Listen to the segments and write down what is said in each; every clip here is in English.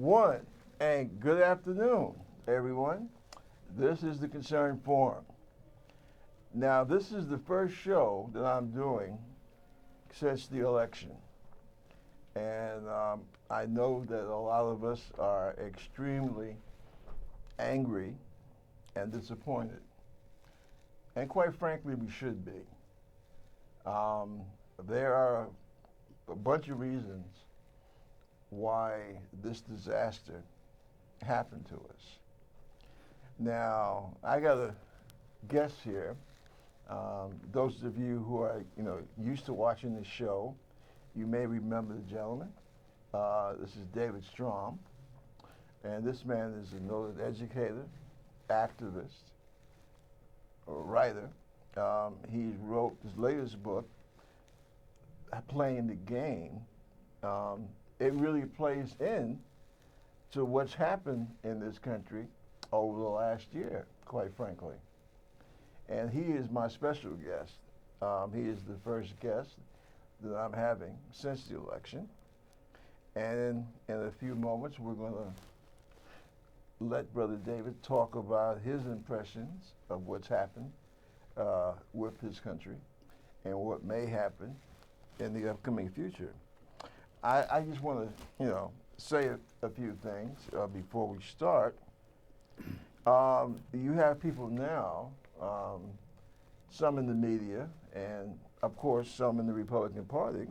One, and good afternoon, everyone. This is the Concerned Forum. Now, this is the first show that I'm doing since the election. And I know that a lot of us are extremely angry and disappointed. And quite frankly, we should be. Um, there are a bunch of reasons why this disaster happened to us. Now, I got a guest here. Those of you who are, used to watching the show, you may remember the gentleman. This is David Straham, and this man is a noted educator, activist, a writer. He wrote his latest book, Playing the Game. It really plays in to what's happened in this country over the last year, quite frankly. And he is my special guest. He is the first guest that I'm having since the election. And in a few moments, we're going to let Brother David talk about his impressions of what's happened with his country and what may happen in the upcoming future. I just want to, say a few things before we start. You have people now, some in the media, and of course some in the Republican Party,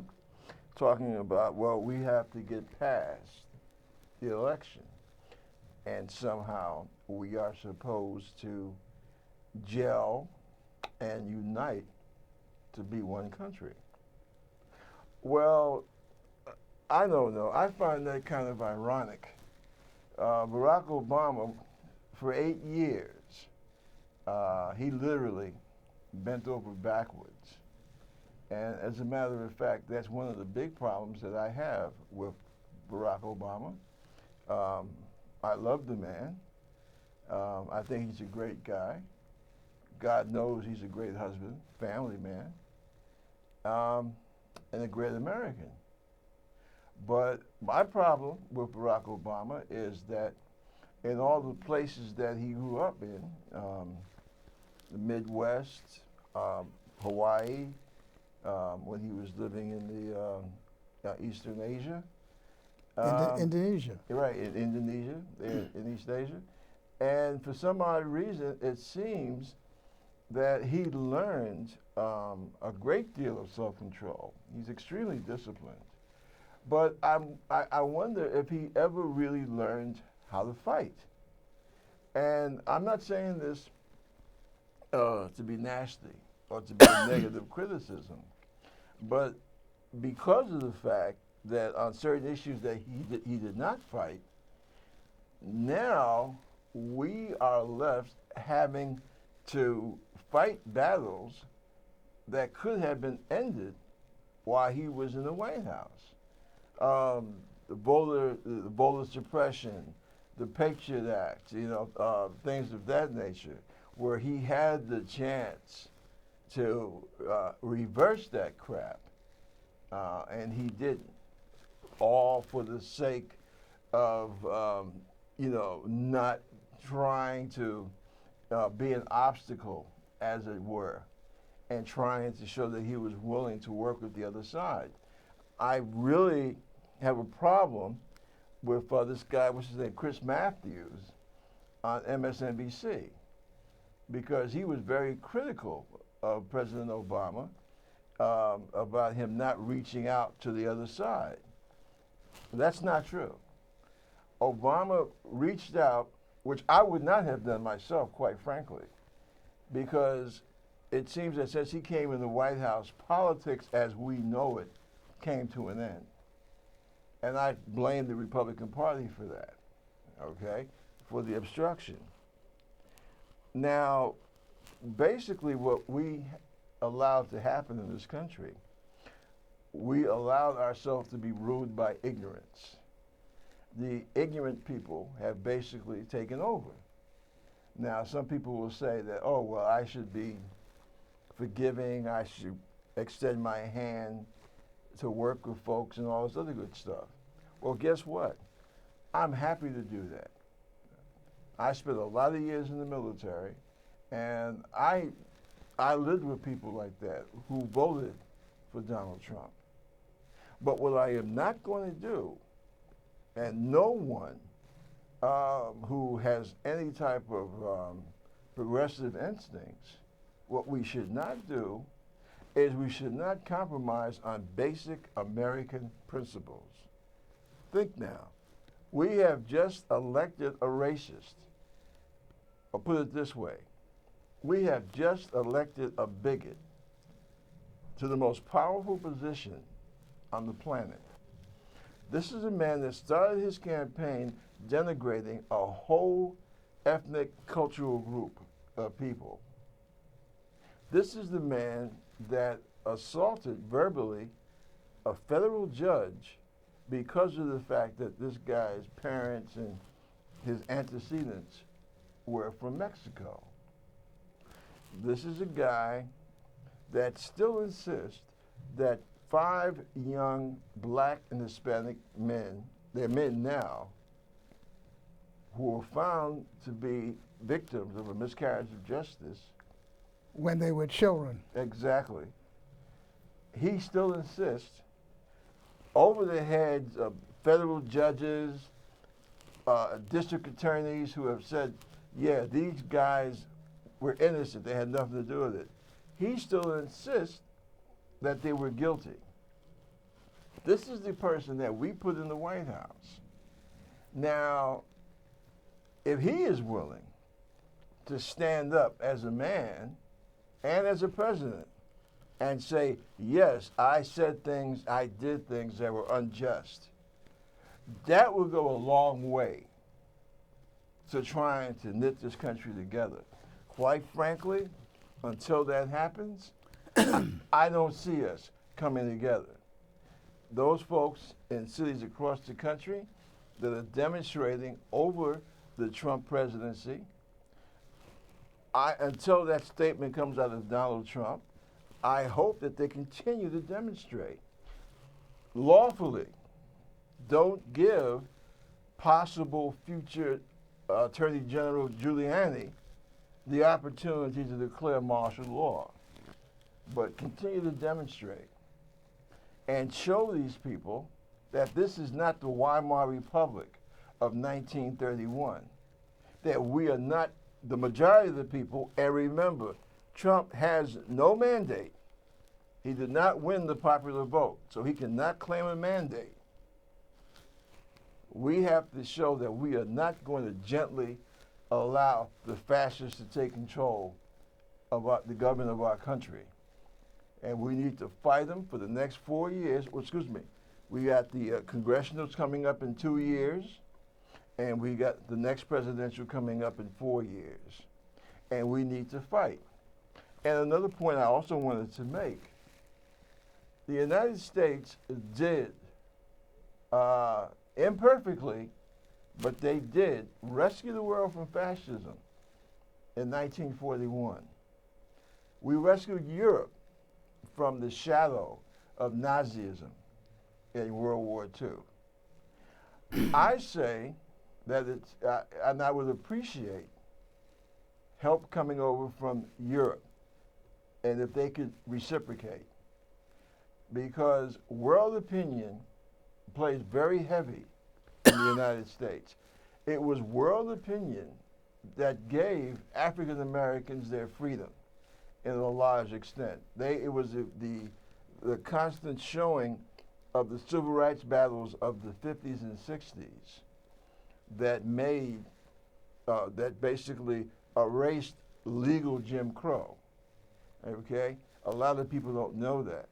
talking about, well, we have to get past the election, and somehow we are supposed to gel and unite to be one country. Well, I don't know. I find that kind of ironic. Barack Obama, for 8 years, he literally bent over backwards. And as a matter of fact, that's one of the big problems that I have with Barack Obama. I love the man. I think he's a great guy. God knows he's a great husband, family man, and a great American. But my problem with Barack Obama is that in all the places that he grew up in, the Midwest, Hawaii, when he was living in the Eastern Asia. Indonesia. Right, in Indonesia, in East Asia. And for some odd reason, it seems that he learned a great deal of self-control. He's extremely disciplined. But I wonder if he ever really learned how to fight. And I'm not saying this to be nasty or to be a negative criticism, but because of the fact that on certain issues that he did not fight, now we are left having to fight battles that could have been ended while he was in the White House. The voter suppression, the Patriot Act, things of that nature, where he had the chance to reverse that crap, and he didn't, all for the sake of, not trying to be an obstacle, as it were, and trying to show that he was willing to work with the other side. I really have a problem with this guy, what's his name, Chris Matthews, on MSNBC, because he was very critical of President Obama about him not reaching out to the other side. That's not true. Obama reached out, which I would not have done myself, quite frankly, because it seems that since he came in the White House, politics as we know it came to an end. And I blame the Republican Party for that, okay, for the obstruction. Now, basically what we allowed to happen in this country, we allowed ourselves to be ruled by ignorance. The ignorant people have basically taken over. Now, some people will say that, oh, well, I should be forgiving, I should extend my hand to work with folks and all this other good stuff. Well, guess what? I'm happy to do that. I spent a lot of years in the military, and I lived with people like that who voted for Donald Trump. But what I am not going to do, and no one who has any type of progressive instincts, what we should not do is we should not compromise on basic American principles. Think now. We have just elected a racist. I'll put it this way. We have just elected a bigot to the most powerful position on the planet. This is a man that started his campaign denigrating a whole ethnic cultural group of people. This is the man that assaulted verbally a federal judge because of the fact that this guy's parents and his antecedents were from Mexico. This is a guy that still insists that 5 young black and Hispanic men, they're men now, who were found to be victims of a miscarriage of justice. When they were children. Exactly. He still insists over the heads of federal judges, district attorneys who have said, yeah, these guys were innocent, they had nothing to do with it. He still insists that they were guilty. This is the person that we put in the White House. Now, if he is willing to stand up as a man and as a president and say, yes, I said things, I did things that were unjust, that will go a long way to trying to knit this country together. Quite frankly, until that happens, I don't see us coming together. Those folks in cities across the country that are demonstrating over the Trump presidency, until that statement comes out of Donald Trump, I hope that they continue to demonstrate lawfully. Don't give possible future Attorney General Giuliani the opportunity to declare martial law, but continue to demonstrate and show these people that this is not the Weimar Republic of 1931, that we are not the majority of the people. And remember, Trump has no mandate. He did not win the popular vote, so he cannot claim a mandate. We have to show that we are not going to gently allow the fascists to take control of the government of our country. And we need to fight them for the next 4 years. Well, excuse me. We got the congressionals coming up in 2 years, and we got the next presidential coming up in 4 years. And we need to fight. And another point I also wanted to make, the United States did, imperfectly, but they did rescue the world from fascism in 1941. We rescued Europe from the shadow of Nazism in World War II. I say that it's, and I would appreciate help coming over from Europe, and if they could reciprocate, because world opinion plays very heavy in the United States. It was world opinion that gave African Americans their freedom in a large extent. It was the constant showing of the civil rights battles of the 50s and 60s that made, that basically erased legal Jim Crow. Okay? A lot of people don't know that.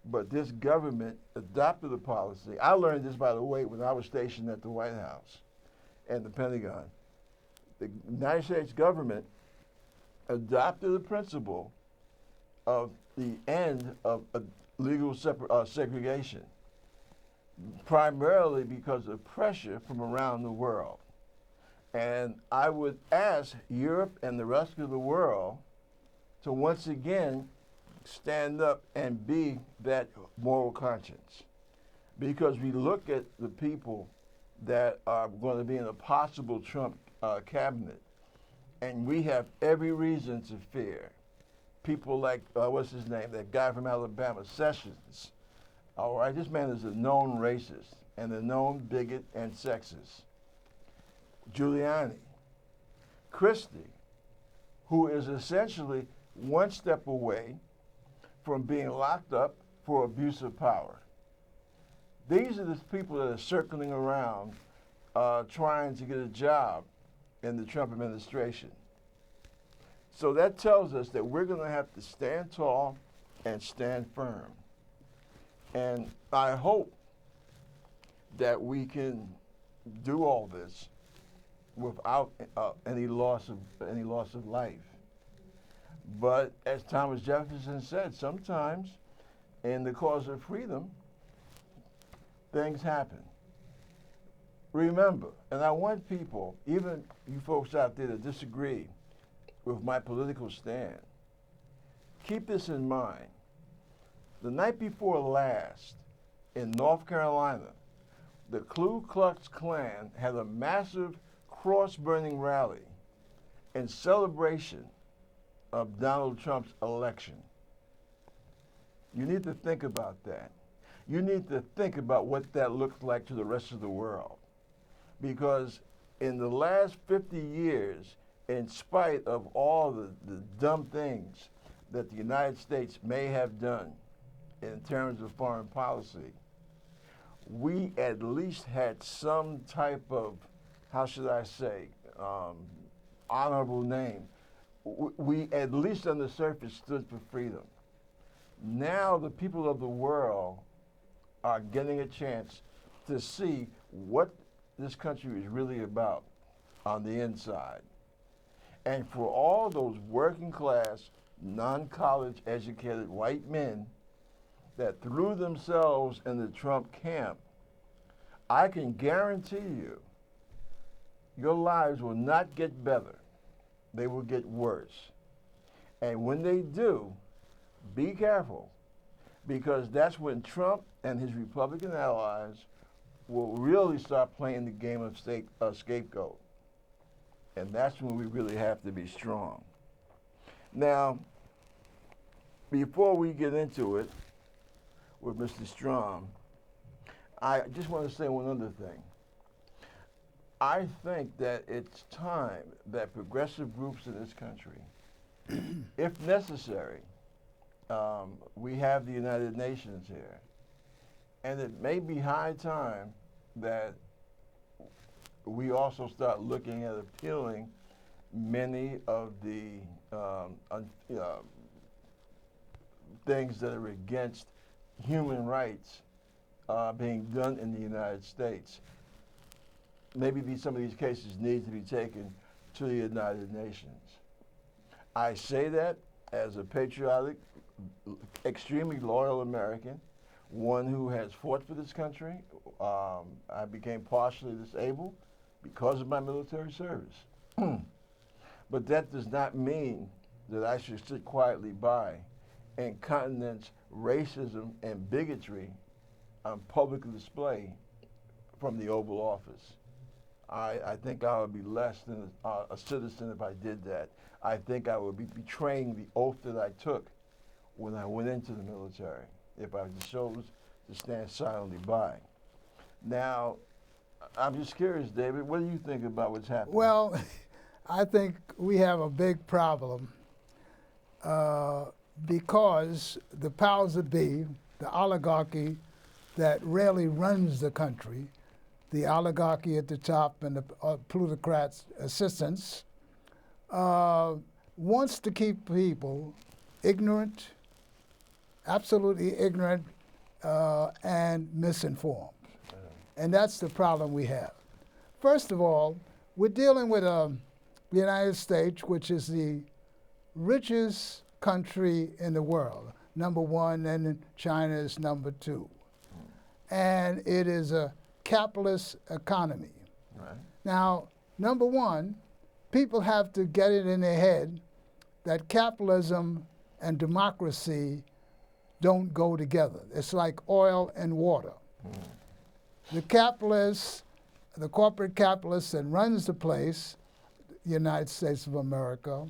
But this government adopted a policy. I learned this, by the way, when I was stationed at the White House and the Pentagon. The United States government adopted the principle of the end of legal segregation, primarily because of pressure from around the world. And I would ask Europe and the rest of the world to once again stand up and be that moral conscience. Because we look at the people that are going to be in a possible Trump cabinet. And we have every reason to fear people like, what's his name, that guy from Alabama, Sessions. All right, this man is a known racist and a known bigot and sexist. Giuliani, Christie, who is essentially one step away from being locked up for abuse of power. These are the people that are circling around trying to get a job in the Trump administration. So that tells us that we're going to have to stand tall and stand firm. And I hope that we can do all this without any loss of life. But as Thomas Jefferson said, sometimes in the cause of freedom, things happen. Remember, and I want people, even you folks out there that disagree with my political stand, keep this in mind. The night before last, in North Carolina, the Ku Klux Klan had a massive cross-burning rally in celebration of Donald Trump's election. You need to think about that. You need to think about what that looks like to the rest of the world. Because in the last 50 years, in spite of all the dumb things that the United States may have done in terms of foreign policy, we at least had some type of, how should I say, honorable name. We at least on the surface stood for freedom. Now the people of the world are getting a chance to see what this country is really about on the inside. And for all those working class, non-college educated white men that threw themselves in the Trump camp, I can guarantee you, your lives will not get better. They will get worse. And when they do, be careful, because that's when Trump and his Republican allies will really start playing the game of scapegoat. And that's when we really have to be strong. Now, before we get into it with Mr. Straham, I just want to say one other thing. I think that it's time that progressive groups in this country, if necessary, we have the United Nations here, and it may be high time that we also start looking at appealing many of the things that are against human rights being done in the United States. Maybe some of these cases need to be taken to the United Nations. I say that as a patriotic, extremely loyal American, one who has fought for this country. I became partially disabled because of my military service. But that does not mean that I should sit quietly by and countenance racism and bigotry on public display from the Oval Office. I think I would be less than a citizen if I did that. I think I would be betraying the oath that I took when I went into the military if I chose to stand silently by. Now, I'm just curious, David, what do you think about what's happening? Well, I think we have a big problem because the powers that be, the oligarchy that really runs the country, the oligarchy at the top and the plutocrats' assistants, wants to keep people ignorant, absolutely ignorant, and misinformed. And that's the problem we have. First of all, we're dealing with the United States, which is the richest country in the world, #1, and China is #2. And it is a capitalist economy. Right. Now, #1, people have to get it in their head that capitalism and democracy don't go together. It's like oil and water. The capitalists the corporate capitalist that runs the place, the United States of America,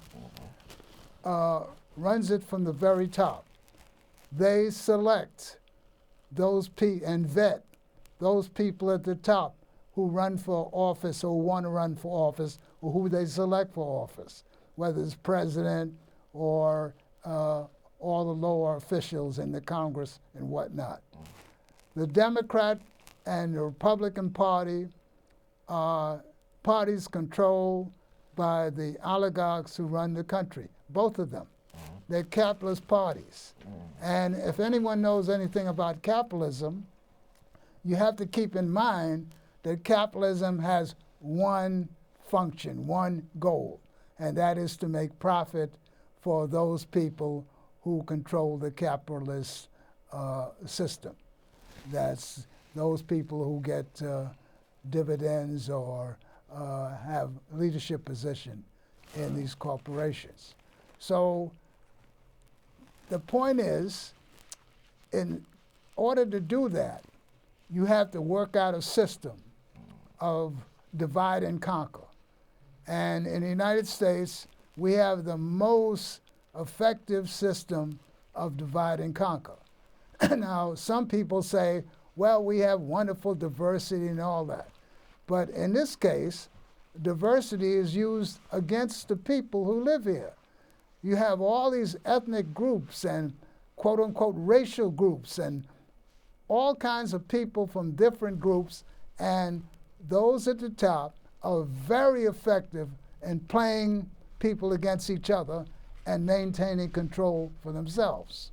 runs it from the very top. They select those and vet those people at the top who run for office or want to run for office, or who they select for office, whether it's president or all the lower officials in the Congress and whatnot. The Democrat and the Republican Party are parties controlled by the oligarchs who run the country, both of them. They're capitalist parties. And if anyone knows anything about capitalism, you have to keep in mind that capitalism has one function, one goal, and that is to make profit for those people who control the capitalist system. That's those people who get dividends or have leadership position in these corporations. So the point is, in order to do that, you have to work out a system of divide and conquer. And in the United States, we have the most effective system of divide and conquer. Now, some people say, well, we have wonderful diversity and all that. But in this case, diversity is used against the people who live here. You have all these ethnic groups and quote unquote racial groups and all kinds of people from different groups, and those at the top are very effective in playing people against each other and maintaining control for themselves.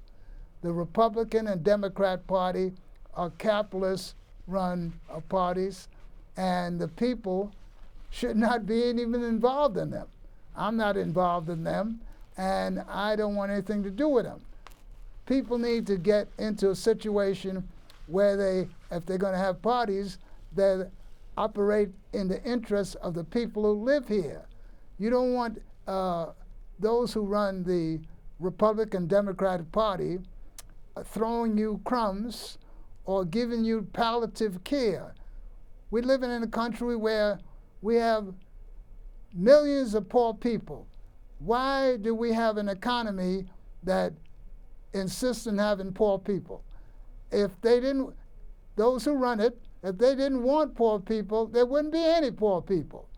The Republican and Democrat Party are capitalist-run parties, and the people should not be even involved in them. I'm not involved in them, and I don't want anything to do with them. People need to get into a situation where they, if they're going to have parties, they operate in the interests of the people who live here. You don't want those who run the Republican Democratic Party throwing you crumbs or giving you palliative care. We're living in a country where we have millions of poor people. Why do we have an economy that insists on having poor people? If they didn't, those who run it, if they didn't want poor people, there wouldn't be any poor people.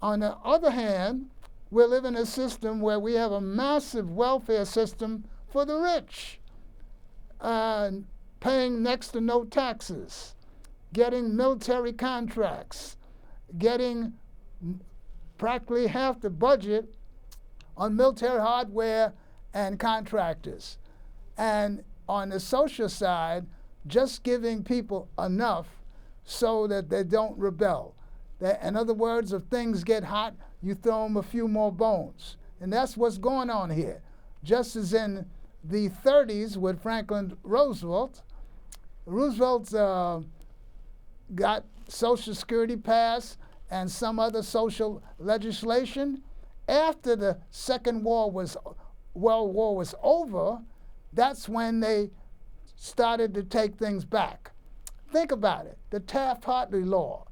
On the other hand, we live in a system where we have a massive welfare system for the rich, paying next to no taxes, getting military contracts, getting practically half the budget on military hardware and contractors. And on the social side, just giving people enough so that they don't rebel. In other words, if things get hot, you throw them a few more bones. And that's what's going on here. Just as in the 30s with Franklin Roosevelt, got Social Security passed and some other social legislation. After the Second World War was over, that's when they started to take things back. Think about it. The Taft-Hartley law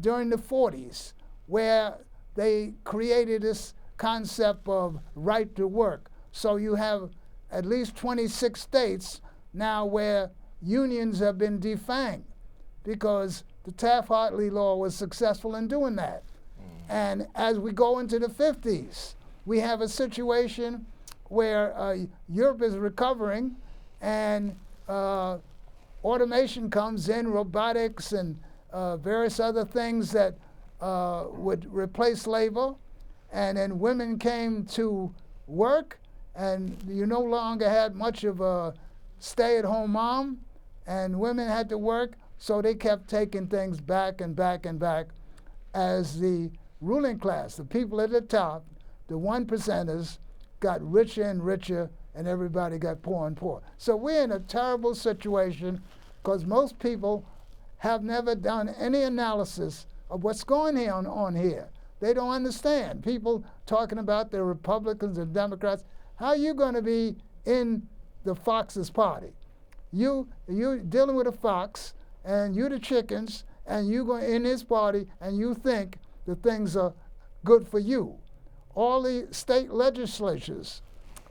during the 40s, where they created this concept of right to work. So you have at least 26 states now where unions have been defanged because the Taft-Hartley law was successful in doing that. And as we go into the 50s, we have a situation where Europe is recovering and automation comes in, robotics and various other things that would replace labor. And then women came to work, and you no longer had much of a stay-at-home mom, and women had to work, so they kept taking things back and back and back as the ruling class, the people at the top, the 1%ers, got richer and richer, and everybody got poor and poor. So we're in a terrible situation because most people have never done any analysis of what's going on here. They don't understand. People talking about the Republicans and Democrats, how are you going to be in the fox's party? You're dealing with a fox, and you're the chickens, and you go in his party and you think the things are good for you. All the state legislatures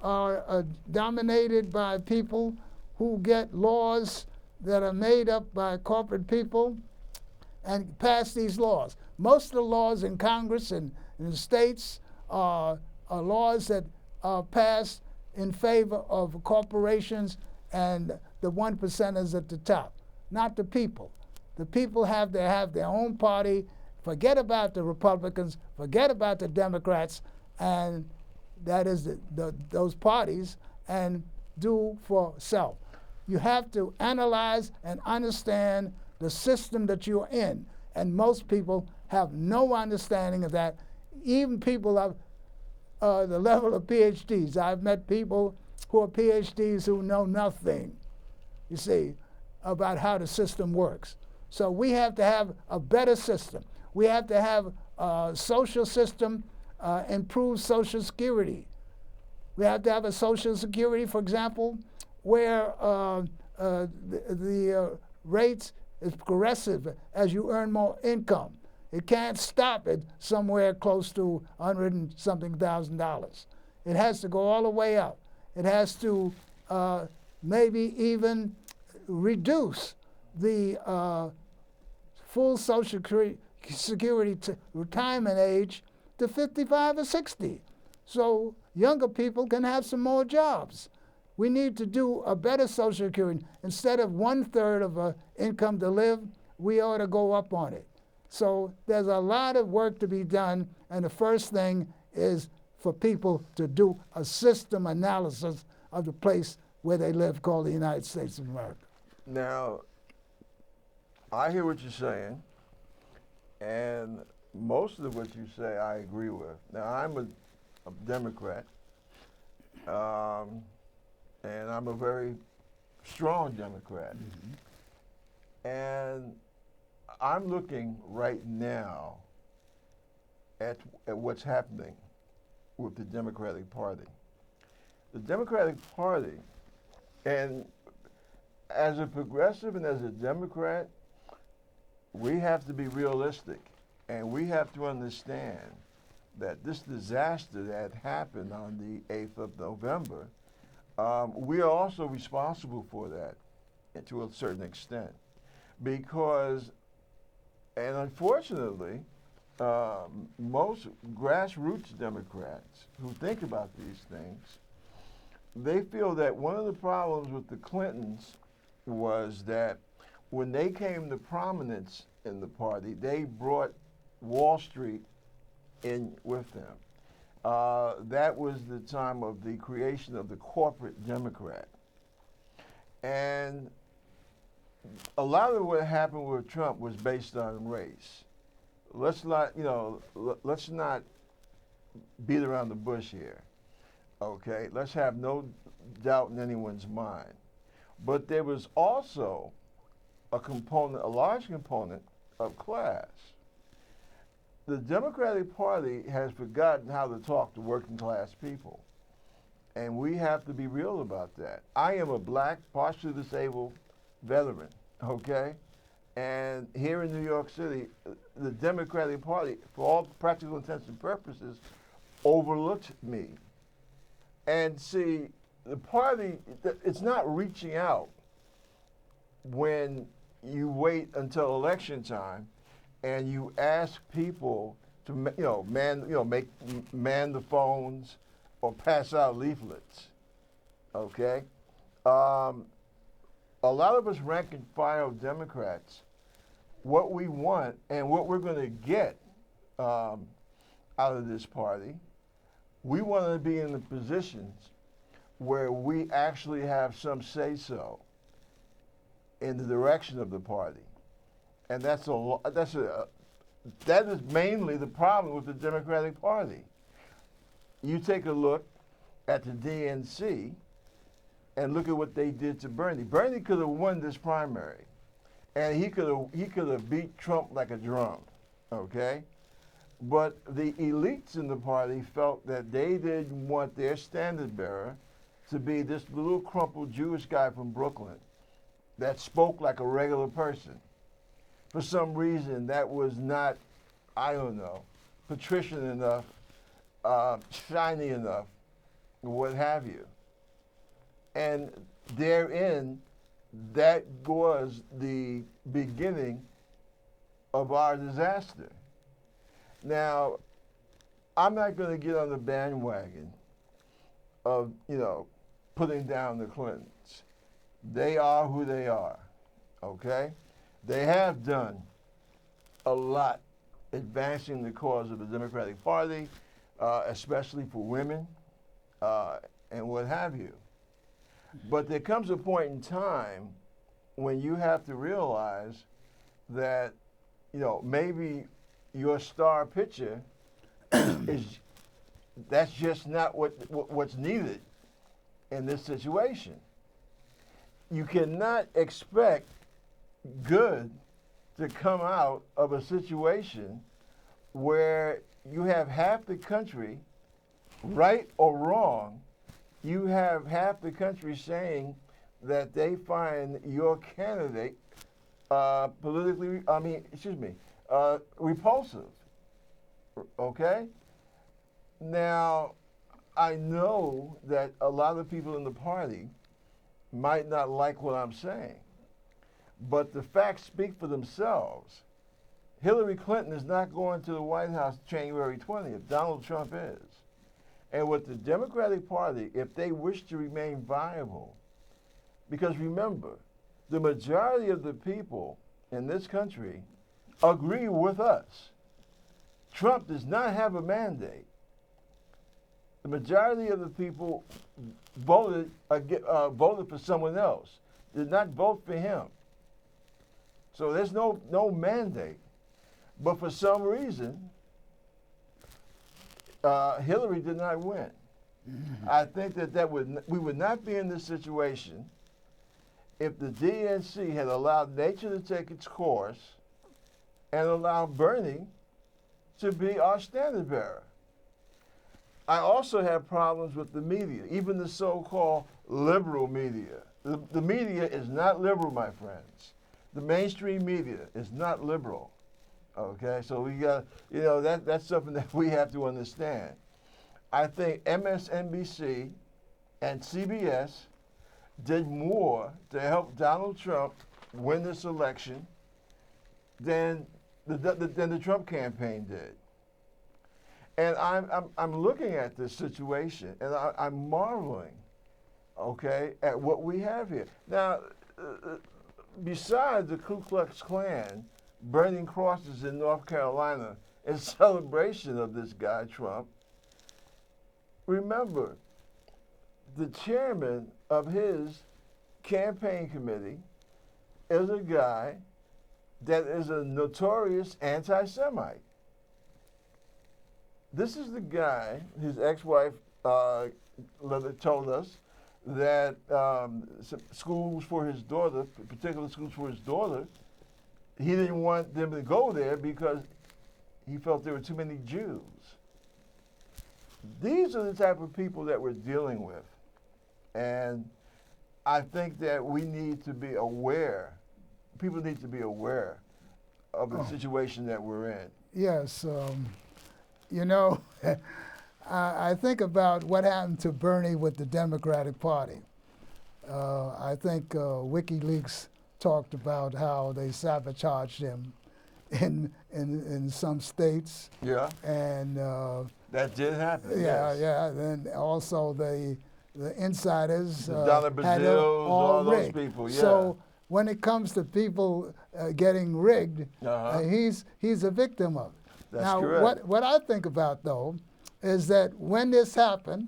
are dominated by people who get laws that are made up by corporate people and pass these laws. Most of the laws in Congress and in the states are laws that are passed in favor of corporations and the 1%ers at the top, not the people. The people have to have their own party, forget about the Republicans, forget about the Democrats, and that is those parties, and do for self. You have to analyze and understand the system that you're in, and most people have no understanding of that. Even people of the level of PhDs. I've met people who are PhDs who know nothing, you see, about how the system works. So we have to have a better system. We have to have a social system, improve Social Security. We have to have a Social Security, for example, where the rates is progressive as you earn more income. It can't stop at somewhere close to $100 and something thousand. It has to go all the way up. It has to maybe even reduce the full Social Security retirement age to 55 or 60, so younger people can have some more jobs. We need to do a better Social Security. Instead of 1/3 of an income to live, we ought to go up on it. So there's a lot of work to be done, and the first thing is for people to do a system analysis of the place where they live, called the United States of America. Now, I hear what you're saying, and most of what you say I agree with. Now, I'm a Democrat, and I'm a very strong Democrat. And I'm looking right now at what's happening with the Democratic Party. The Democratic Party, and as a progressive and as a Democrat, we have to be realistic, and we have to understand that this disaster that happened on the 8th of November, we are also responsible for that to a certain extent. Because, and unfortunately, most grassroots Democrats who think about these things, they feel that one of the problems with the Clintons was that when they came to prominence in the party, they brought Wall Street in with them. That was the time of the creation of the corporate Democrat. And a lot of what happened with Trump was based on race. Let's not, let's not beat around the bush here, okay? Let's have no doubt in anyone's mind. But there was also a large component of class. The Democratic Party has forgotten how to talk to working class people. And we have to be real about that. I am a black, partially disabled veteran, okay? And here in New York City, the Democratic Party, for all practical intents and purposes, overlooked me. And see, the party, it's not reaching out when you wait until election time and you ask people to, man the phones or pass out leaflets, okay? A lot of us rank and file Democrats, what we want and what we're going to get out of this party, we want to be in the positions where we actually have some say-so in the direction of the party. And that is mainly the problem with the Democratic Party. You take a look at the DNC and look at what they did to Bernie. Bernie could have won this primary, and he could have beat Trump like a drum, okay? But the elites in the party felt that they didn't want their standard bearer to be this little crumpled Jewish guy from Brooklyn that spoke like a regular person. for some reason that was not, I don't know, patrician enough, shiny enough, what have you. And therein, that was the beginning of our disaster. Now, I'm not going to get on the bandwagon of, putting down the Clintons. They are who they are, okay? They have done a lot advancing the cause of the Democratic Party, especially for women and what have you. But there comes a point in time when you have to realize that, maybe your star pitcher that's just not what's needed in this situation. You cannot expect good to come out of a situation where you have half the country, right or wrong, you have half the country saying that they find your candidate repulsive. Okay? Now, I know that a lot of people in the party might not like what I'm saying, but the facts speak for themselves. Hillary Clinton is not going to the White House January 20th. Donald Trump is. And with the Democratic Party, if they wish to remain viable, because remember, the majority of the people in this country agree with us. Trump does not have a mandate. The majority of the people voted for someone else, did not vote for him. So there's no mandate. But for some reason, Hillary did not win. Mm-hmm. I think we would not be in this situation if the DNC had allowed nature to take its course and allowed Bernie to be our standard bearer. I also have problems with the media, even the so-called liberal media. The media is not liberal, my friends. The mainstream media is not liberal. Okay, so we got, that's something that we have to understand. I think MSNBC and CBS did more to help Donald Trump win this election than the Trump campaign did. And I'm looking at this situation and I'm marveling, okay, at what we have here. Now, besides the Ku Klux Klan burning crosses in North Carolina in celebration of this guy, Trump, remember, the chairman of his campaign committee is a guy that is a notorious anti-Semite. This is the guy, his ex-wife told us that schools for his daughter, particular schools for his daughter, he didn't want them to go there because he felt there were too many Jews. These are the type of people that we're dealing with. And I think that we need to be aware, people need to be aware of the situation that we're in. Yes. I think about what happened to Bernie with the Democratic Party. I think WikiLeaks talked about how they sabotaged him in some states. Yeah. And that did happen. Yeah, yes. yeah. And also the insiders Dollar had it all rigged. those people. Yeah. So when it comes to people getting rigged, he's a victim of it. That's now, correct. what I think about though is that when this happened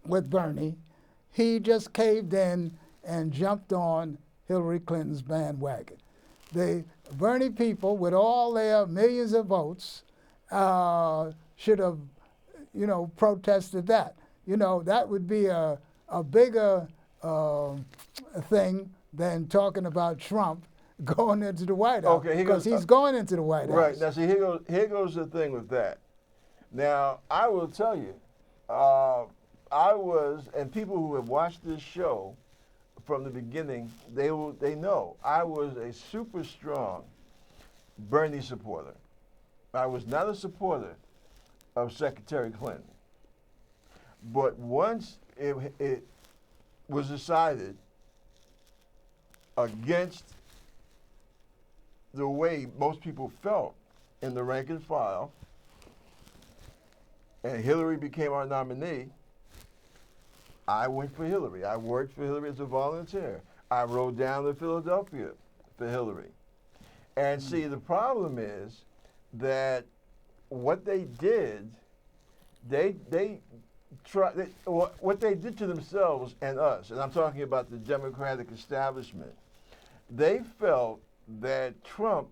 with Bernie, he just caved in and jumped on Hillary Clinton's bandwagon. The Bernie people, with all their millions of votes, should have, protested that. That would be a bigger thing than talking about Trump going into the White House. Okay, because he's going into the White House. Right. Now, see, here goes the thing with that. Now, I will tell you, and people who have watched this show from the beginning, they know I was a super strong Bernie supporter. I was not a supporter of Secretary Clinton. But once it was decided against the way most people felt in the rank and file, and Hillary became our nominee, I went for Hillary. I worked for Hillary as a volunteer. I rode down to Philadelphia for Hillary. And see, the problem is that what they did, what they did to themselves and us, and I'm talking about the Democratic establishment, they felt that Trump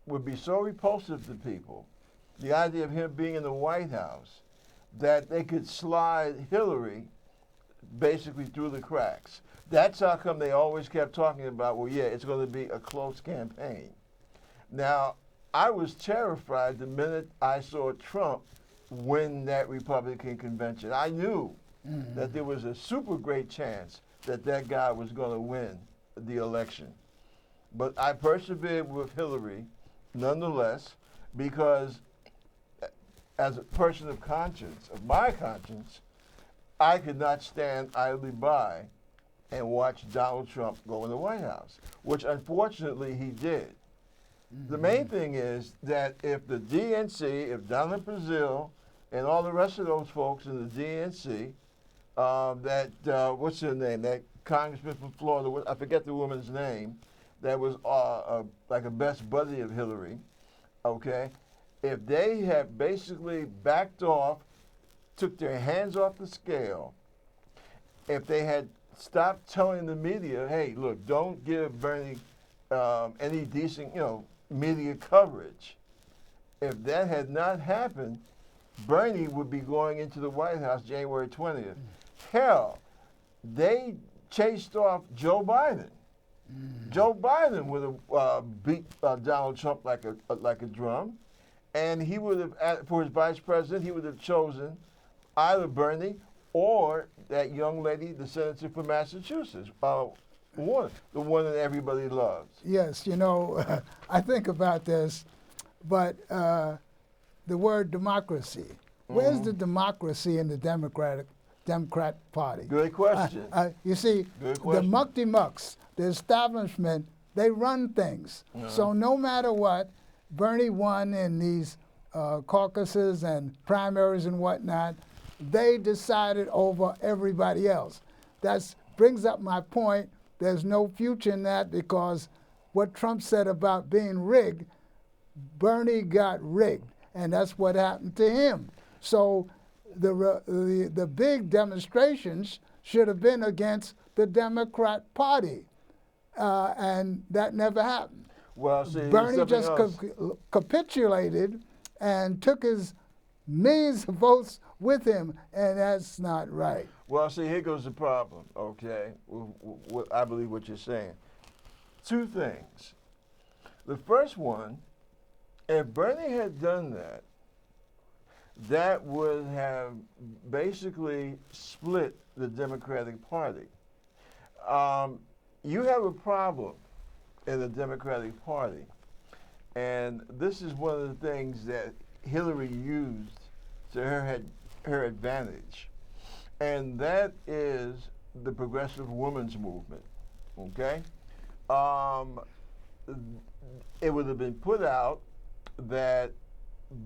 would be so repulsive to people, the idea of him being in the White House, that they could slide Hillary basically through the cracks. That's how come they always kept talking about, well, yeah, it's going to be a close campaign. Now, I was terrified the minute I saw Trump win that Republican convention. I knew that there was a super great chance that that guy was going to win the election. But I persevered with Hillary nonetheless, because as a person of conscience, of my conscience, I could not stand idly by and watch Donald Trump go in the White House, which unfortunately he did. The main thing is that if the DNC, if Donald Brazil and all the rest of those folks in the DNC, what's her name, that congressman from Florida, I forget the woman's name, that was like a best buddy of Hillary, okay? If they have basically backed off, took their hands off the scale, if they had stopped telling the media, hey, look, don't give Bernie any decent, media coverage. If that had not happened, Bernie would be going into the White House January 20th. Hell, they chased off Joe Biden. Joe Biden would have beat Donald Trump like a drum, and he would have, for his vice president, he would have chosen either Bernie or that young lady, the senator from Massachusetts, the one that everybody loves. Yes, I think about this, but the word democracy, where's the democracy in the Democrat Party? Good question. You see, the muck-de-mucks, the establishment, they run things. So no matter what, Bernie won in these caucuses and primaries and whatnot. They decided over everybody else. That brings up my point. There's no future in that, because what Trump said about being rigged, Bernie got rigged, and that's what happened to him. So the big demonstrations should have been against the Democrat Party, and that never happened. Well, see, Bernie just capitulated and took his millions of votes with him, and that's not right. Well, see, here goes the problem, okay? I believe what you're saying. Two things. The first one, if Bernie had done that, that would have basically split the Democratic Party. You have a problem in the Democratic Party, and this is one of the things that Hillary used to her advantage, and that is the progressive women's movement, okay? It would have been put out that,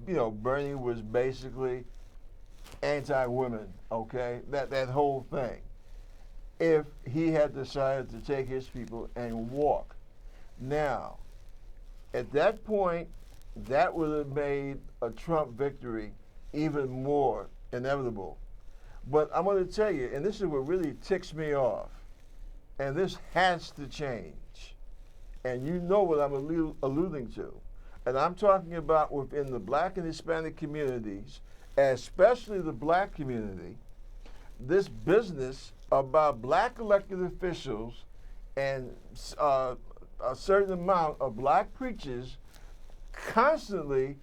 Bernie was basically anti-women, okay? That whole thing. If he had decided to take his people and walk. Now, at that point, that would have made a Trump victory even more inevitable. But I'm going to tell you, and this is what really ticks me off, and this has to change, and you know what I'm alluding to, and I'm talking about within the Black and Hispanic communities, especially the Black community, this business about Black elected officials and a certain amount of Black preachers constantly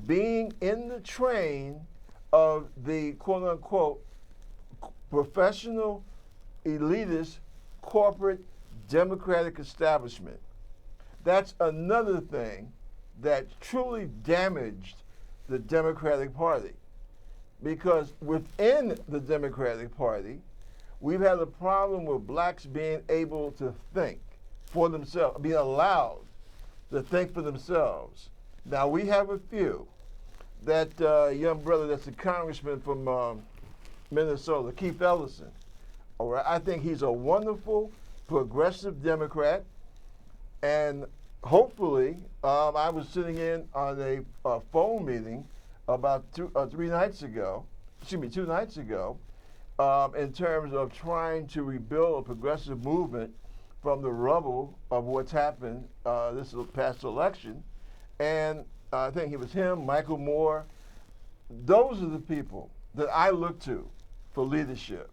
being in the train of the quote-unquote professional, elitist, corporate, Democratic establishment. That's another thing that truly damaged the Democratic Party. Because within the Democratic Party, we've had a problem with blacks being able to think for themselves, being allowed to think for themselves. Now, we have a few. That young brother that's a congressman from Minnesota, Keith Ellison. All right, I think he's a wonderful, progressive Democrat. And hopefully, I was sitting in on a phone meeting about 2 nights ago, in terms of trying to rebuild a progressive movement from the rubble of what's happened this past election. And I think it was him, Michael Moore. Those are the people that I look to for leadership.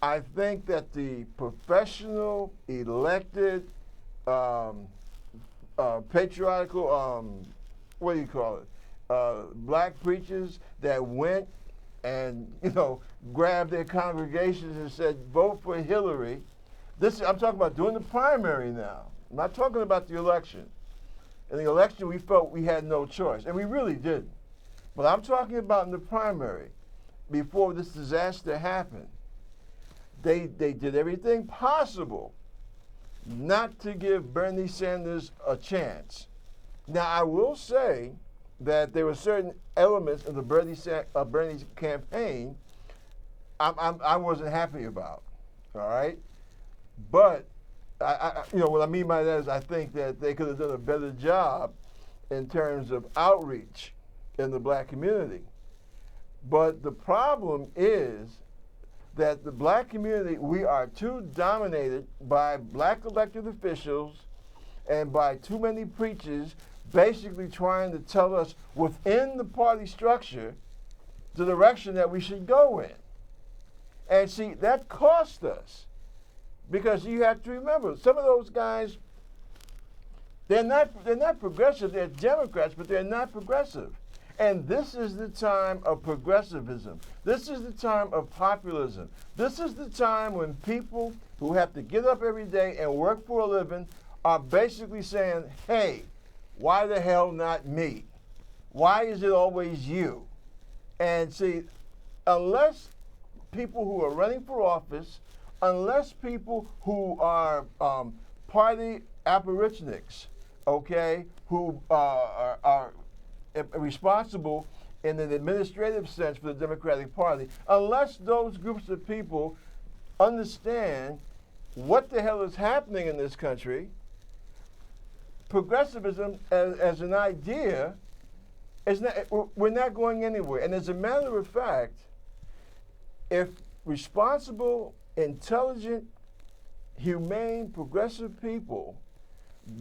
I think that the professional, elected, patriarchal, what do you call it? Black preachers that went and grabbed their congregations and said, "Vote for Hillary." I'm talking about during the primary now. I'm not talking about the election. In the election, we felt we had no choice, and we really didn't. But I'm talking about in the primary, before this disaster happened. They did everything possible not to give Bernie Sanders a chance. Now, I will say that there were certain elements of the Bernie's campaign I wasn't happy about, all right? But what I mean by that is I think that they could have done a better job in terms of outreach in the black community. But the problem is that the black community, we are too dominated by black elected officials and by too many preachers basically trying to tell us within the party structure the direction that we should go in. And see, that cost us. Because you have to remember, some of those guys, they're not progressive, they're Democrats, but they're not progressive. And this is the time of progressivism. This is the time of populism. This is the time when people who have to get up every day and work for a living are basically saying, hey, why the hell not me? Why is it always you? And see, unless people who are running for office, unless people who are party aborigines, okay, who are responsible in an administrative sense for the Democratic Party, unless those groups of people understand what the hell is happening in this country, progressivism as an idea is not, we're not going anywhere. And as a matter of fact, if responsible, intelligent, humane, progressive people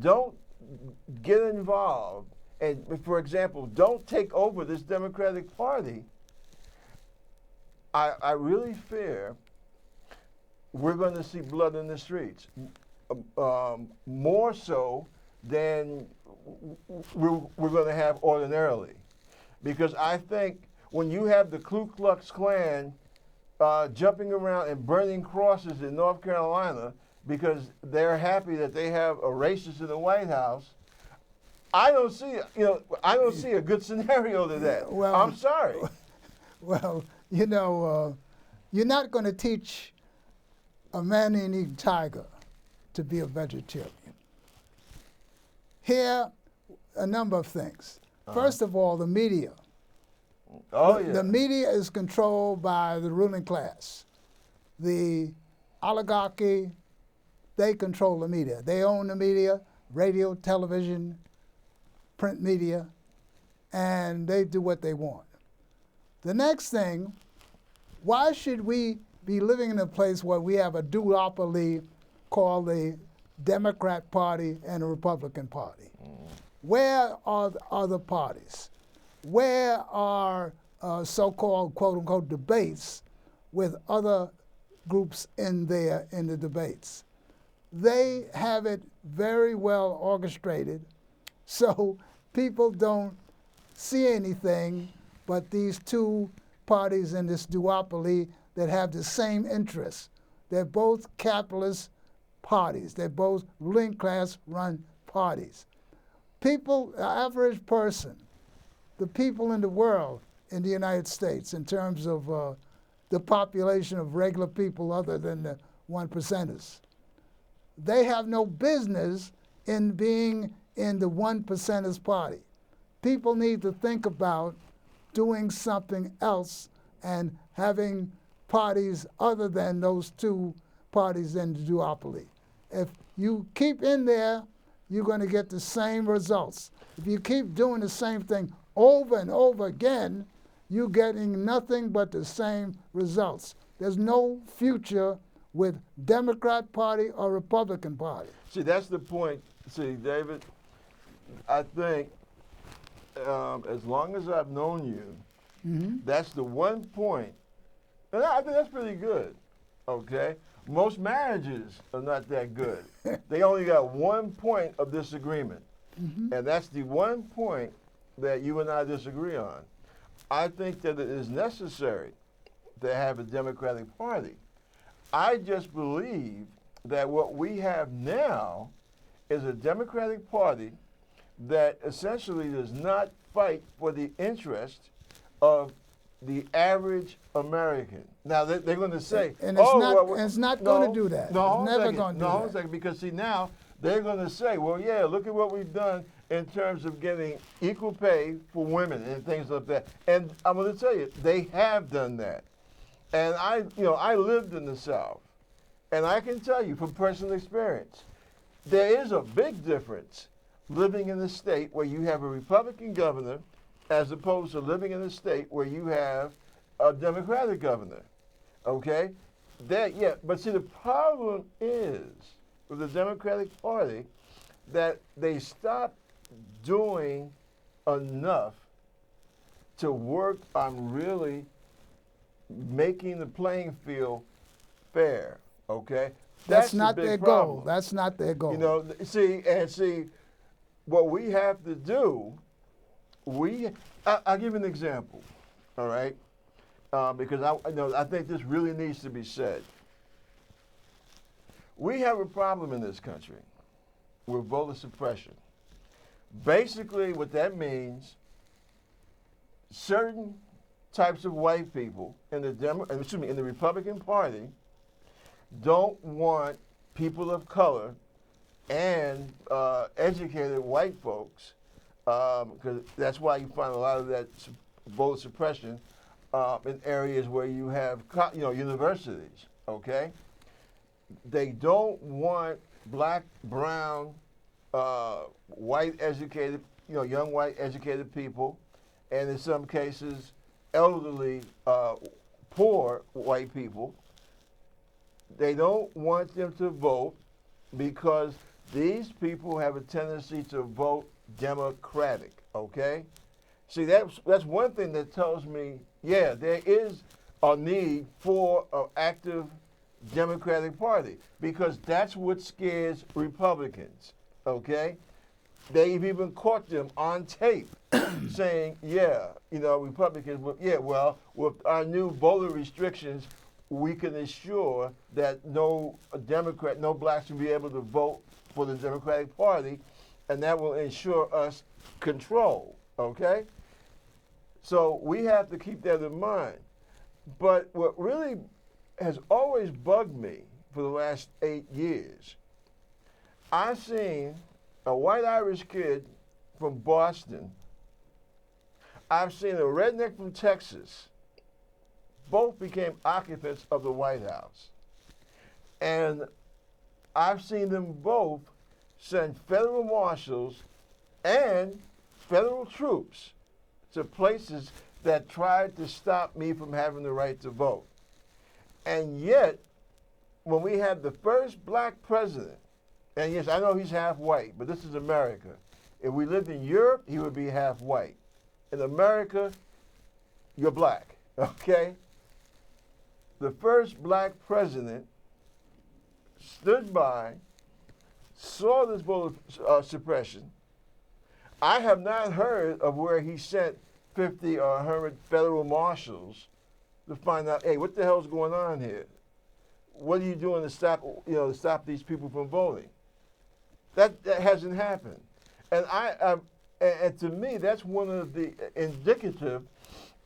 don't get involved and, for example, don't take over this Democratic Party, I really fear we're going to see blood in the streets, more so than we're going to have ordinarily. Because I think when you have the Ku Klux Klan jumping around and burning crosses in North Carolina because they're happy that they have a racist in the White House, I don't see a good scenario to that. Well, I'm sorry. Well, you're not going to teach a man-eating tiger to be a vegetarian. Here, a number of things. First of all, the media. Oh, yeah. The media is controlled by the ruling class. The oligarchy, they control the media. They own the media, radio, television, print media, and they do what they want. The next thing, why should we be living in a place where we have a duopoly called the Democrat Party and the Republican Party? Where are the other parties? Where are so-called, quote-unquote, debates with other groups in the debates? They have it very well orchestrated, so people don't see anything but these two parties in this duopoly that have the same interests. They're both capitalist parties. They're both ruling class-run parties. People, the average person, the people in the world, in the United States, in terms of the population of regular people other than the 1%ers, they have no business in being in the 1%ers party. People need to think about doing something else and having parties other than those two parties in the duopoly. If you keep in there, you're going to get the same results. If you keep doing the same thing over and over again, you're getting nothing but the same results. There's no future with Democrat Party or Republican Party. See, that's the point. See, David, I think as long as I've known you, that's the one point, and I think that's pretty good, okay? Most marriages are not that good. They only got 1 point of disagreement, and that's the one point that you and I disagree on. I think that it is necessary to have a Democratic Party. I just believe that what we have now is a Democratic Party that essentially does not fight for the interest of the average American. Now they're going to say, and it's not no, going to do that. No, it's never going to do that. No, a second, because see now they're going to say, well, yeah, look at what we've done in terms of getting equal pay for women and things like that. And I'm going to tell you, they have done that. And I lived in the South, and I can tell you from personal experience, there is a big difference living in a state where you have a Republican governor as opposed to living in a state where you have a Democratic governor, okay? But see, the problem is with the Democratic Party that they stopped doing enough to work on really making the playing field fair, okay? That's not the big their problem. goal. That's not their goal. You know, see, what we have to do, I'll give you an example, all right? Because I think this really needs to be said. We have a problem in this country with voter suppression. Basically, what that means, certain types of white people in the Republican Party don't want people of color and educated white folks, because that's why you find a lot of that voter suppression in areas where you have universities. Okay, they don't want black, brown, white educated, young white educated people, and in some cases, elderly, poor white people. They don't want them to vote because these people have a tendency to vote Democratic, okay? See, that's one thing that tells me, yeah, there is a need for an active Democratic Party because that's what scares Republicans, okay? They've even caught them on tape saying, Republicans, with our new voter restrictions, we can ensure that no blacks will be able to vote for the Democratic Party, and that will ensure us control, okay? So we have to keep that in mind. But what really has always bugged me for the last 8 years, I've seen a white Irish kid from Boston, I've seen a redneck from Texas, both became occupants of the White House. And I've seen them both send federal marshals and federal troops to places that tried to stop me from having the right to vote. And yet, when we had the first black president, and yes, I know he's half white, but this is America. If we lived in Europe, he would be half white. In America, you're black, okay? The first black president stood by, saw this voter suppression. I have not heard of where he sent 50 or 100 federal marshals to find out, hey, what the hell's going on here? What are you doing to stop these people from voting? That hasn't happened. And to me, that's one of the indicative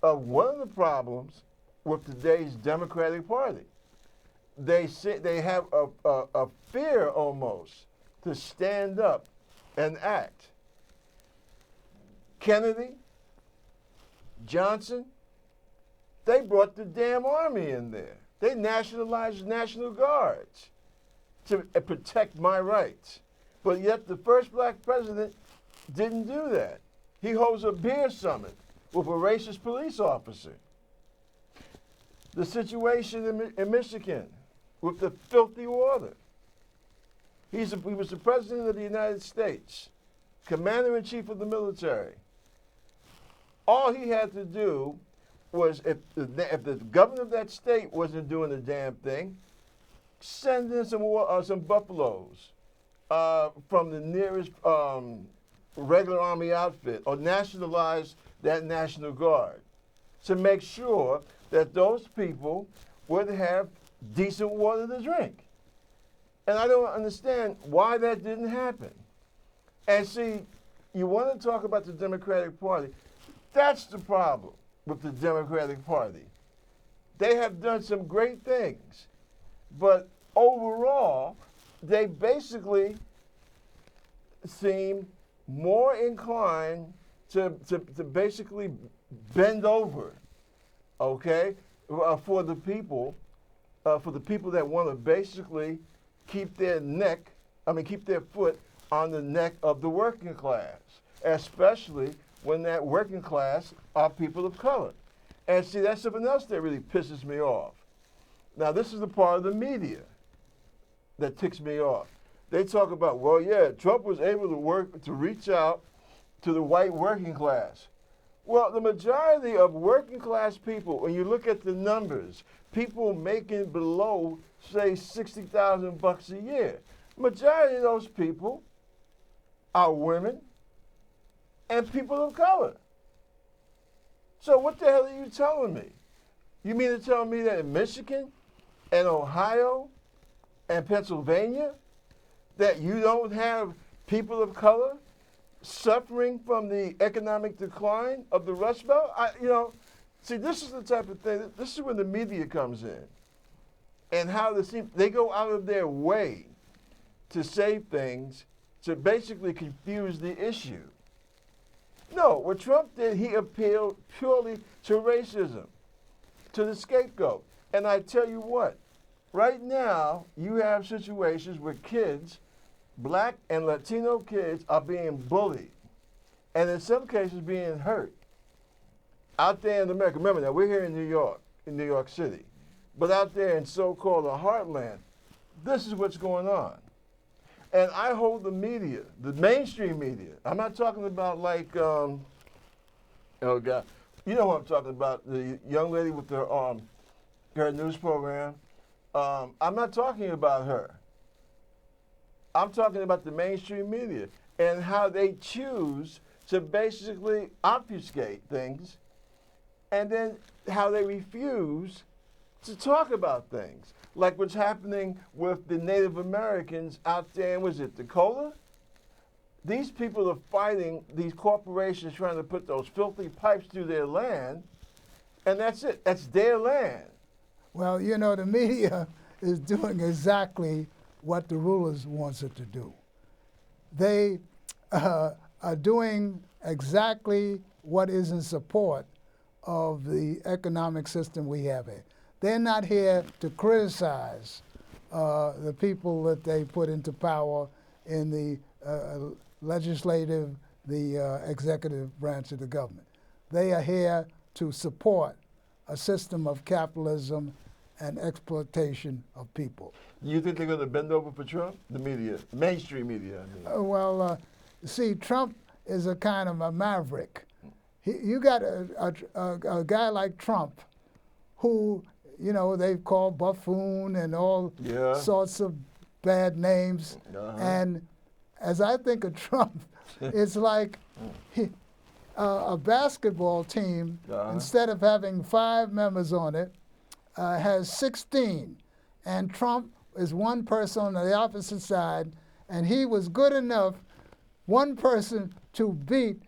of one of the problems with today's Democratic Party. They have a fear almost to stand up and act. Kennedy, Johnson, they brought the damn army in there. They nationalized National Guards to protect my rights. But yet the first black president didn't do that. He holds a beer summit with a racist police officer. The situation in Michigan with the filthy water. He was the president of the United States, commander-in-chief of the military. All he had to do was, if the governor of that state wasn't doing the damn thing, send in some buffaloes from the nearest regular army outfit, or nationalize that National Guard to make sure that those people would have decent water to drink. And I don't understand why that didn't happen. And see, you want to talk about the Democratic Party. That's the problem with the Democratic Party. They have done some great things, but overall, they basically seem more inclined to basically bend over, okay, for the people that want to basically keep their foot on the neck of the working class, especially when that working class are people of color. And see, that's something else that really pisses me off. Now, this is the part of the media that ticks me off. They talk about, well, yeah, Trump was able to reach out to the white working class. Well, the majority of working class people, when you look at the numbers, people making below, say, $60,000 a year, majority of those people are women and people of color. So what the hell are you telling me? You mean to tell me that in Michigan and Ohio and Pennsylvania that you don't have people of color suffering from the economic decline of the Rust Belt? See, this is the type of thing, this is when the media comes in and how they go out of their way to say things to basically confuse the issue. No, what Trump did, he appealed purely to racism, to the scapegoat. And I tell you what, right now you have situations where kids, black and Latino kids, are being bullied, and in some cases being hurt. Out there in America, remember now, we're here in New York City, but out there in so-called the heartland, this is what's going on. And I hold the media, the mainstream media. I'm not talking about like, oh God, you know what I'm talking about, the young lady with her news program. I'm not talking about her. I'm talking about the mainstream media and how they choose to basically obfuscate things, and then how they refuse to talk about things. Like what's happening with the Native Americans out there in, was it Dakota? These people are fighting these corporations trying to put those filthy pipes through their land, and that's it. That's their land. Well, the media is doing exactly what the rulers wants it to do. They are doing exactly what is in support of the economic system we have here. They're not here to criticize the people that they put into power in the legislative, the executive branch of the government. They are here to support a system of capitalism and exploitation of people. You think they're going to bend over for Trump? The media, mainstream media, I mean. See, Trump is a kind of a maverick. You got a guy like Trump who, they've called buffoon and all sorts of bad names. And as I think of Trump, it's like a basketball team, instead of having 5 members on it, has 16. And Trump is one person on the opposite side, and he was good enough one person to beat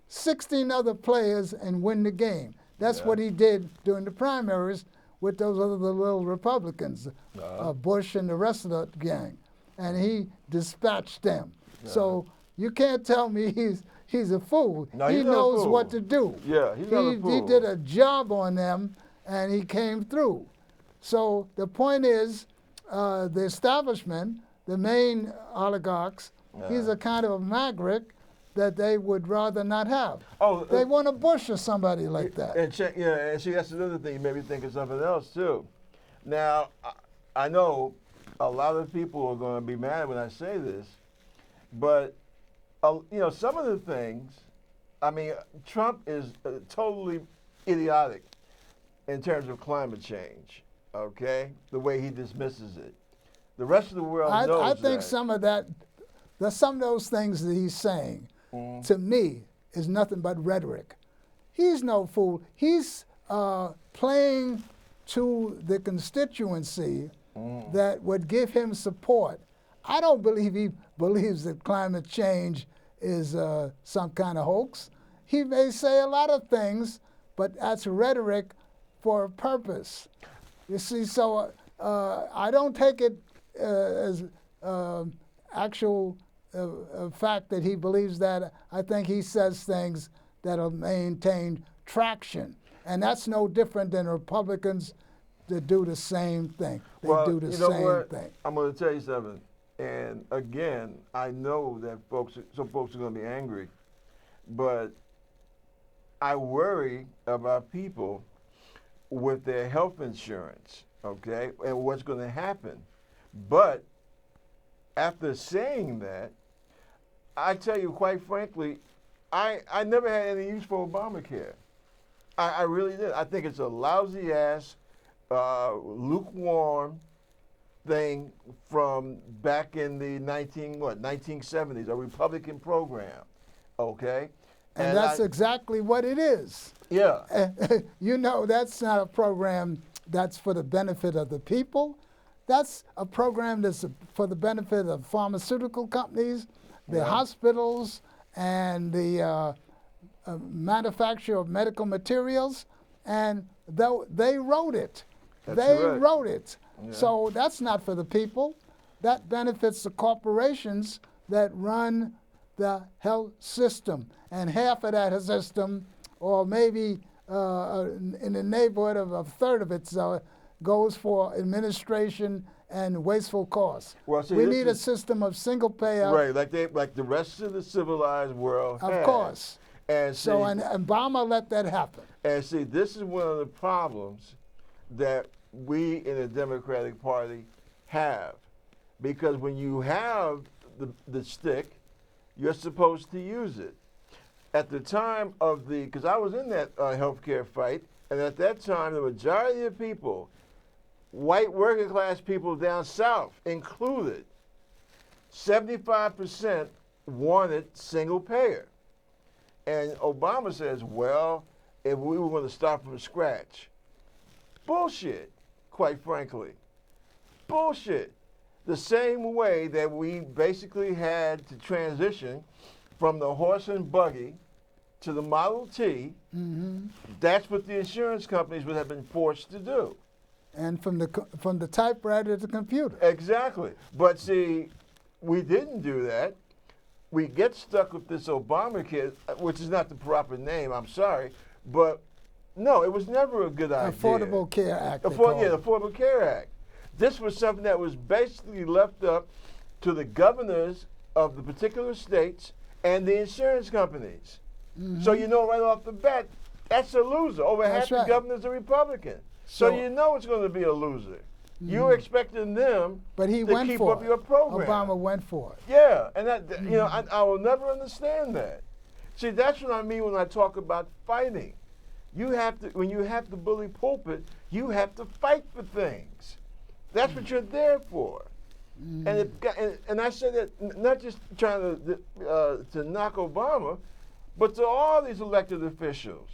16 other players and win the game. That's Yeah. what he did during the primaries with those other little Republicans, Bush and the rest of the gang, and he dispatched them. So you can't tell me he's a fool. No, he he's not a knows fool. what to do. Yeah, he's not a He fool. did a job on them, and he came through. So the point is, the establishment, the main oligarchs, he's a kind of a maverick that they would rather not have. Oh, They want a Bush or somebody like that. And check, yeah, and see, that's another thing. You made me think of something else too. Now, I know a lot of people are going to be mad when I say this, but you know, some of the things. I mean, Trump is totally idiotic in terms of climate change. Okay, the way he dismisses it. The rest of the world knows I think that. some of those things that he's saying, to me, is nothing but rhetoric. He's no fool. He's playing to the constituency that would give him support. I don't believe he believes that climate change is some kind of hoax. He may say a lot of things, but that's rhetoric for a purpose. You see, so I don't take it as actual fact that he believes that. I think he says things that'll maintain traction. And that's no different than Republicans that do the same thing. They do the you know same what? thing. I'm going to tell you something. And again, I know that some folks are going to be angry, but I worry about people with their health insurance, okay, and what's going to happen. But after saying that, I tell you quite frankly, I never had any use for Obamacare. I really did. I think it's a lousy ass, lukewarm thing from back in the 1970s, a Republican program, okay? And that's exactly what it is. Yeah. You know, that's not a program that's for the benefit of the people. That's a program that's for the benefit of pharmaceutical companies, the hospitals, and the manufacture of medical materials. And they wrote it. They wrote it. Yeah. So that's not for the people. That benefits the corporations that run the health system. And half of that system, or maybe in the neighborhood of a third of it, goes for administration and wasteful costs. Well, see, we need a system of single payout. Right, like the rest of the civilized world has. Of course. And so, and Obama let that happen. And see, this is one of the problems that we in the Democratic Party have. Because when you have the stick, you're supposed to use it. At the time of because I was in that healthcare fight, and at that time, the majority of people, white working class people down south included, 75% wanted single payer. And Obama says, well, if we were going to start from scratch. Bullshit, quite frankly. Bullshit. The same way that we basically had to transition from the horse and buggy to the Model T, that's what the insurance companies would have been forced to do. And from the typewriter to the computer. Exactly. But see, we didn't do that. We get stuck with this Obamacare, which is not the proper name, I'm sorry, but no, it was never a good idea. Affordable Care Act. The Affordable Care Act. This was something that was basically left up to the governors of the particular states and the insurance companies. So you know right off the bat, that's a loser. Over half the governors are Republican. So you know it's going to be a loser. You're expecting them to keep up your program. Obama went for it. Yeah, and that you know, I will never understand that. See, that's what I mean when I talk about fighting. You have to, when you have the bully pulpit, you have to fight for things. That's what you're there for. And I say that not just trying to knock Obama, but to all these elected officials,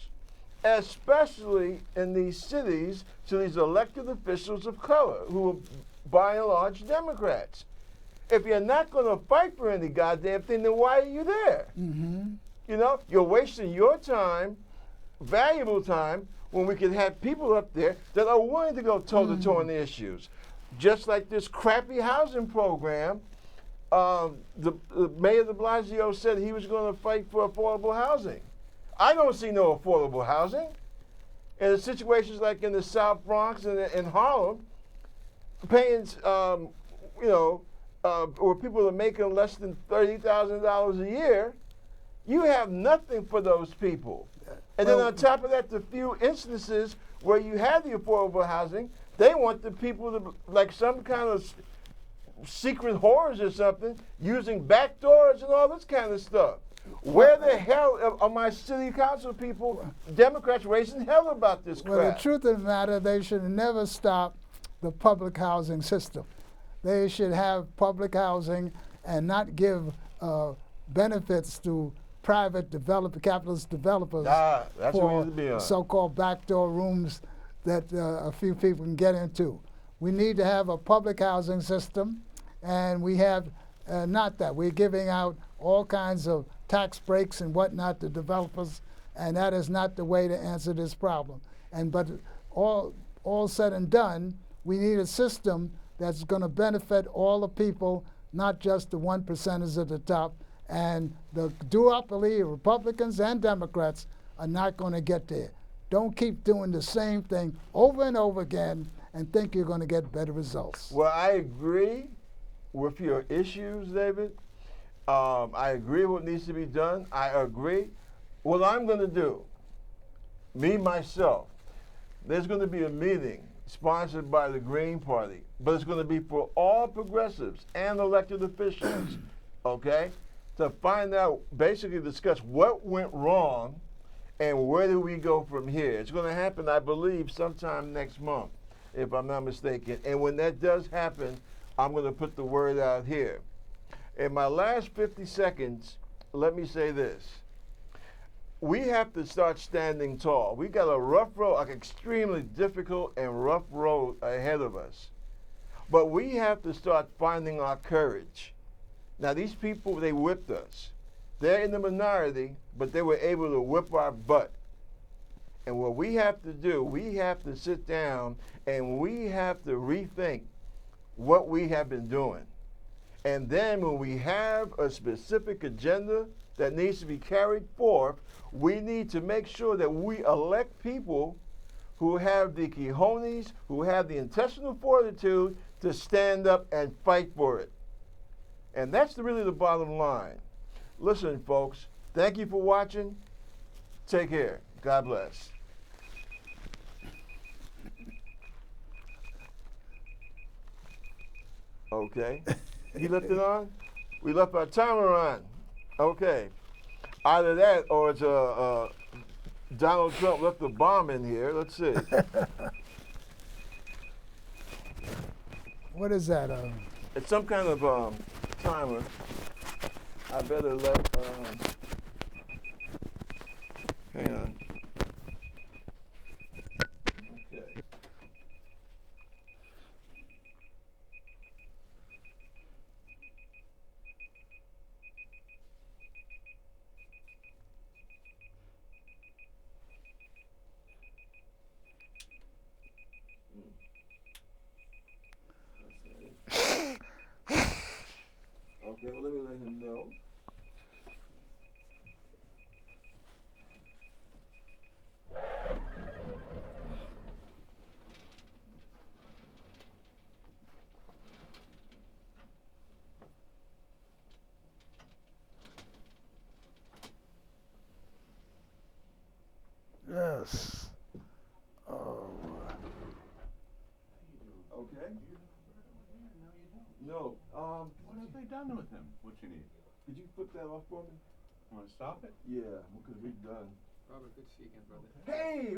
especially in these cities, to these elected officials of color who are by and large Democrats. If you're not going to fight for any goddamn thing, then why are you there? Mm-hmm. You know, you're wasting your time, valuable time, when we could have people up there that are willing to go toe-to-toe on the issues. Just like this crappy housing program, the Mayor de Blasio said he was going to fight for affordable housing. I don't see no affordable housing. And in situations like in the South Bronx and in Harlem, paying, where people are making less than $30,000 a year, you have nothing for those people. And then on top of that, the few instances where you have the affordable housing, they want the people to, like some kind of secret horrors or something, using back doors and all this kind of stuff. Where the hell are my city council people, Democrats, raising hell about this crap? Well, the truth of the matter, they should never stop the public housing system. They should have public housing and not give benefits to private capitalist developers that's what we need to be for on. so-called backdoor rooms that a few people can get into. We need to have a public housing system, and we have not that. We're giving out all kinds of tax breaks and whatnot to developers, and that is not the way to answer this problem. But all said and done, we need a system that's going to benefit all the people, not just the 1%ers at the top. And the duopoly, Republicans and Democrats, are not going to get there. Don't keep doing the same thing over and over again and think you're going to get better results. Well, I agree with your issues, David. I agree with what needs to be done. I agree. What I'm going to do, myself, there's going to be a meeting sponsored by the Green Party, but it's going to be for all progressives and elected officials, okay, to find out, basically discuss what went wrong and where do we go from here. It's going to happen, I believe, sometime next month, if I'm not mistaken. And when that does happen, I'm going to put the word out here. In my last 50 seconds, let me say this. We have to start standing tall. We got a rough road, an extremely difficult and rough road ahead of us. But we have to start finding our courage. Now, these people, they whipped us. They're in the minority, but they were able to whip our butt. And what we have to do, we have to sit down and we have to rethink what we have been doing. And then when we have a specific agenda that needs to be carried forth, we need to make sure that we elect people who have the cojones, who have the intestinal fortitude to stand up and fight for it. And that's really the bottom line. Listen, folks, thank you for watching. Take care. God bless. Okay. You left it on? We left our timer on. Okay. Either that or it's Donald Trump left a bomb in here. Let's see. What is that? It's some kind of timer. I better let, hang on. Okay. Okay, well, let me let him know. Yes. Oh. Okay. No. What have they done with him? What you need? Could you flip that off for me? Want to stop it? Yeah, because we're done. Robert, good to see you again, brother. Hey!